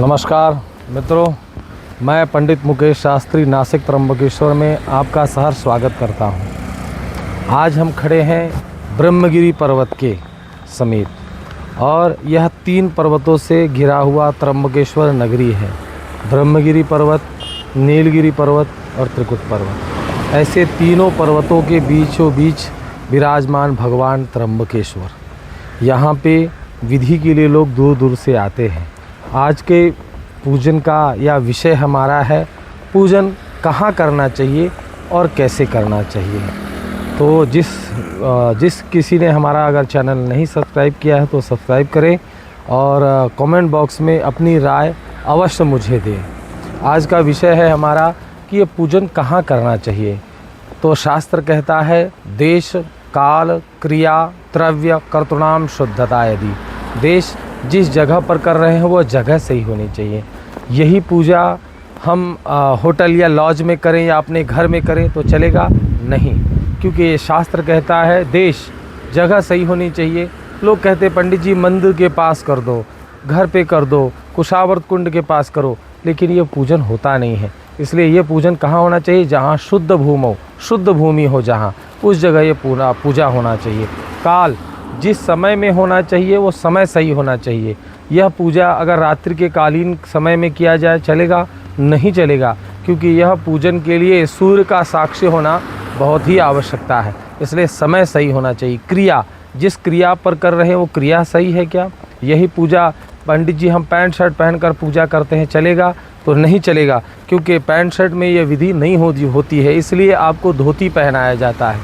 नमस्कार मित्रों, मैं पंडित मुकेश शास्त्री नासिक त्र्यंबकेश्वर में आपका सहर्ष स्वागत करता हूं। आज हम खड़े हैं ब्रह्मगिरी पर्वत के समीप और यह 3 पर्वतों से घिरा हुआ त्र्यंबकेश्वर नगरी है। ब्रह्मगिरी पर्वत, नीलगिरी पर्वत और त्रिकुट पर्वत, ऐसे तीनों पर्वतों के बीचों बीच विराजमान भगवान त्र्यंबकेश्वर। यहाँ पे विधि के लिए लोग दूर दूर से आते हैं। आज के पूजन का या विषय हमारा है पूजन कहाँ करना चाहिए और कैसे करना चाहिए। तो जिस किसी ने हमारा अगर चैनल नहीं सब्सक्राइब किया है तो सब्सक्राइब करें और कमेंट बॉक्स में अपनी राय अवश्य मुझे दें। आज का विषय है हमारा कि ये पूजन कहाँ करना चाहिए। तो शास्त्र कहता है देश काल क्रिया द्रव्य कर्तृणाम शुद्धता। यदि देश जिस जगह पर कर रहे हैं वो जगह सही होनी चाहिए। यही पूजा हम होटल या लॉज में करें या अपने घर में करें तो चलेगा नहीं, क्योंकि ये शास्त्र कहता है देश जगह सही होनी चाहिए। लोग कहते हैं पंडित जी मंदिर के पास कर दो, घर पे कर दो, कुशावर्त कुंड के पास करो, लेकिन ये पूजन होता नहीं है। इसलिए ये पूजन कहाँ होना चाहिए? जहाँ शुद्ध भूमि, शुद्ध भूमि हो जहाँ, उस जगह ये पूजा होना चाहिए। काल जिस समय में होना चाहिए वो समय सही होना चाहिए। यह पूजा अगर रात्रि के कालीन समय में किया जाए चलेगा? नहीं चलेगा, क्योंकि यह पूजन के लिए सूर्य का साक्षी होना बहुत ही आवश्यकता है। इसलिए समय सही होना चाहिए। क्रिया जिस क्रिया पर कर रहे हैं वो क्रिया सही है क्या? यही पूजा पंडित जी हम पैंट शर्ट पहनकर पूजा करते हैं, चलेगा? तो नहीं चलेगा, क्योंकि पैंट शर्ट में यह विधि नहीं होती है। इसलिए आपको धोती पहनाया जाता है।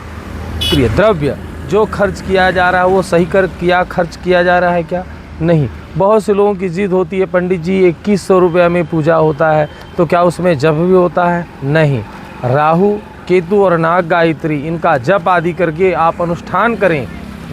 क्रिया द्रव्य जो खर्च किया जा रहा है वो सही खर्च किया जा रहा है क्या? नहीं। बहुत से लोगों की जिद होती है पंडित जी 2100 रुपये में पूजा होता है, तो क्या उसमें जप भी होता है? नहीं। राहु केतु और नाग गायत्री इनका जप आदि करके आप अनुष्ठान करें,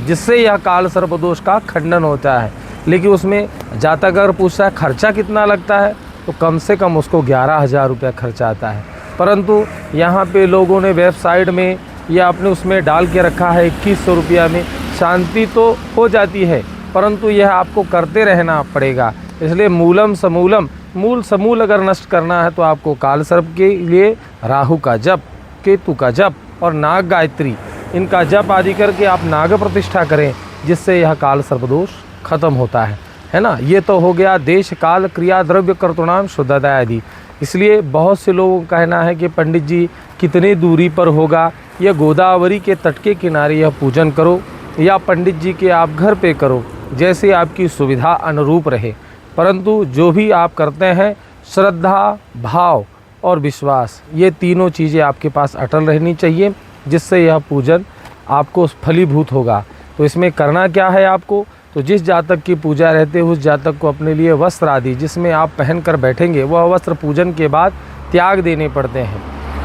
जिससे यह काल सर्पदोष का खंडन होता है। लेकिन उसमें जातक अगर पूछता है खर्चा कितना लगता है, तो कम से कम उसको 11,000 रुपये खर्चा आता है। परंतु यहाँ पे लोगों ने वेबसाइट में या अपने उसमें डाल के रखा है 2100 रुपया में। शांति तो हो जाती है, परंतु यह आपको करते रहना पड़ेगा। इसलिए मूलम समूलम, मूल समूल अगर नष्ट करना है तो आपको काल सर्प के लिए राहु का जप, केतु का जप और नाग गायत्री इनका जप आदि करके आप नाग प्रतिष्ठा करें, जिससे यह काल सर्पदोष खत्म होता है ना। ये तो हो गया देश काल क्रिया द्रव्य कर्तृणाम शुद्धता आदि। इसलिए बहुत से लोगों का कहना है कि पंडित जी कितनी दूरी पर होगा, या गोदावरी के तट के किनारे यह पूजन करो, या पंडित जी के आप घर पे करो, जैसे आपकी सुविधा अनुरूप रहे। परंतु जो भी आप करते हैं श्रद्धा, भाव और विश्वास, ये तीनों चीज़ें आपके पास अटल रहनी चाहिए, जिससे यह पूजन आपको फलीभूत होगा। तो इसमें करना क्या है आपको? तो जिस जातक की पूजा रहते है उस जातक को अपने लिए वस्त्र आदि जिसमें आप पहन कर बैठेंगे वह वस्त्र पूजन के बाद त्याग देने पड़ते हैं।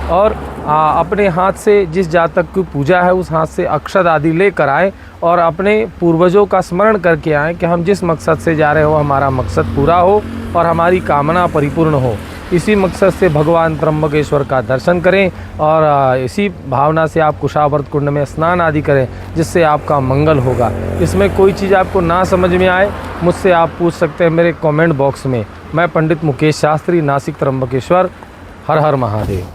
और अपने हाथ से जिस जातक की पूजा है उस हाथ से अक्षत आदि लेकर आएँ और अपने पूर्वजों का स्मरण करके आएँ कि हम जिस मकसद से जा रहे हो हमारा मकसद पूरा हो और हमारी कामना परिपूर्ण हो। इसी मकसद से भगवान त्र्यंबकेश्वर का दर्शन करें और इसी भावना से आप कुशावर्त कुंड में स्नान आदि करें, जिससे आपका मंगल होगा। इसमें कोई चीज़ आपको ना समझ में आए मुझसे आप पूछ सकते हैं मेरे कमेंट बॉक्स में। मैं पंडित मुकेश शास्त्री नासिक त्र्यंबकेश्वर। हर हर महादेव।